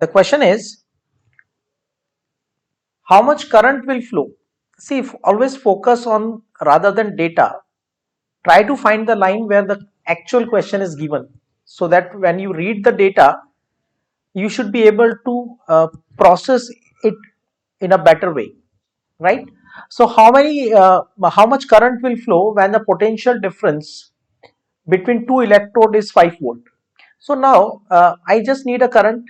The question is, how much current will flow? See, always focus on rather than data. Try to find the line where the actual question is given, so that when you read the data, you should be able to process it in a better way, right? So how much current will flow when the potential difference between two electrode is 5 volt? So now I just need a current,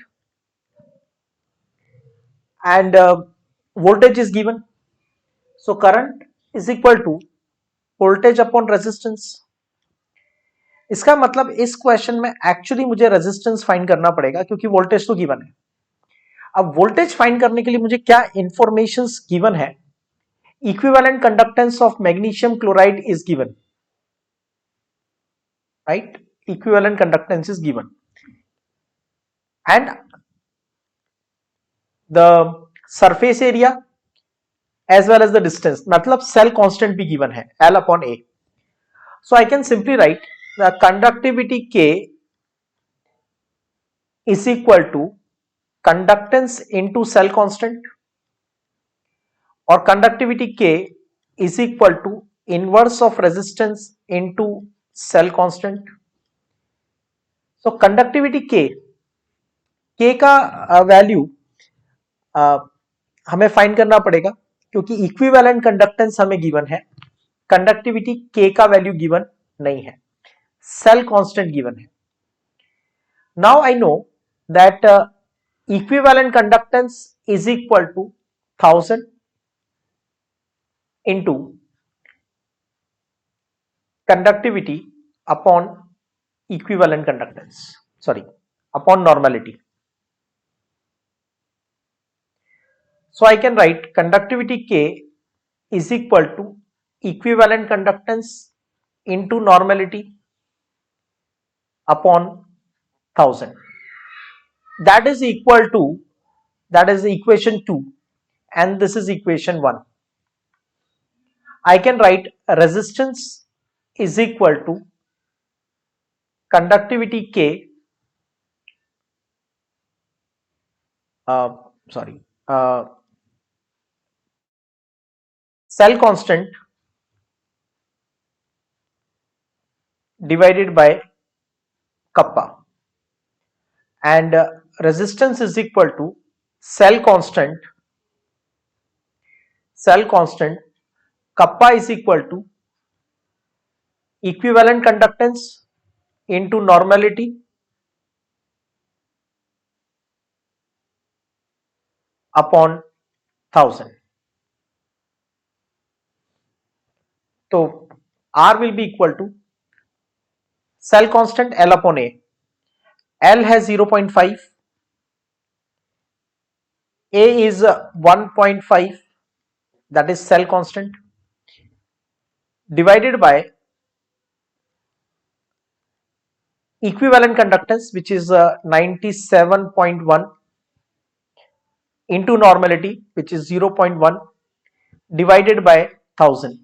and voltage is given. So current is equal to voltage upon resistance. इसका मतलब इस question में actually मुझे resistance find करना पड़ेगा, क्योंकि voltage तो given है। अब वोल्टेज फाइंड करने के लिए मुझे क्या इंफॉर्मेशंस गिवन है? Equivalent conductance of magnesium chloride is given, right? Equivalent conductance is given, and the surface area as well as the distance, मतलब cell constant भी given है, L upon A. So I can simply write the conductivity K is equal to conductance into cell constant, or conductivity K is equal to inverse of resistance into cell constant. So conductivity K का value हमें find करना पड़ेगा, क्योंकि equivalent conductance हमें given है, conductivity K का value given नहीं है, सेल कांस्टेंट गिवन है. Now I know that equivalent conductance is equal to 1000 into conductivity upon equivalent conductance, sorry, upon normality. So I can write conductivity K is equal to equivalent conductance into normality upon 1000. That is equal to, that is equation 2, and this is equation 1. I can write resistance is equal to conductivity K, cell constant divided by kappa, and resistance is equal to cell constant kappa is equal to equivalent conductance into normality upon 1000. So R will be equal to cell constant L upon A. L has 0.5, A is 1.5, that is cell constant, divided by equivalent conductance, which is 97.1, into normality, which is 0.1, divided by 1000.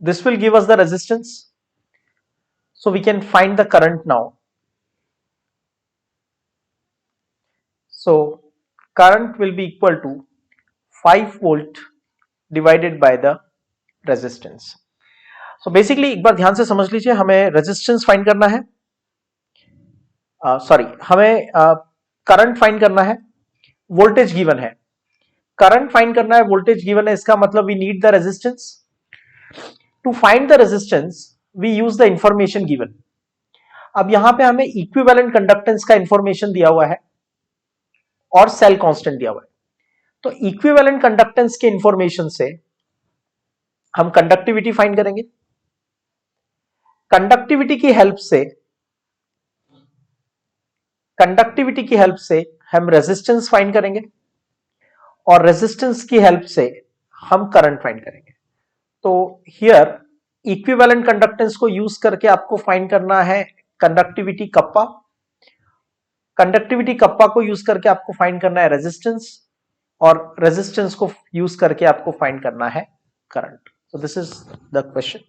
This will give us the resistance. So we can find the current now. So current will be equal to 5 volt divided by the resistance. So basically एक बार ध्यान से समझ लीजिए, हमें resistance find करना है, हमें current find करना है, वोल्टेज गिवन है, करंट फाइंड करना है, वोल्टेज गिवन है, इसका मतलब we need the resistance. To find the resistance we use the information given. अब यहां पे हमें इक्विवेलेंट कंडक्टेंस का इंफॉर्मेशन दिया हुआ है और सेल कांस्टेंट दिया हुआ है. तो इक्विवेलेंट कंडक्टेंस के इंफॉर्मेशन से हम कंडक्टिविटी फाइंड करेंगे, कंडक्टिविटी की हेल्प से हम रेजिस्टेंस फाइंड करेंगे, और रेजिस्टेंस की हेल्प से हम करंट फाइंड करेंगे. तो हियर इक्विवेलेंट कंडक्टेंस को यूज करके आपको फाइंड करना है कंडक्टिविटी कप्पा, कंडक्टिविटी कप्पा को यूज करके आपको फाइंड करना है रेजिस्टेंस, और रेजिस्टेंस को यूज करके आपको फाइंड करना है current. So this is the question.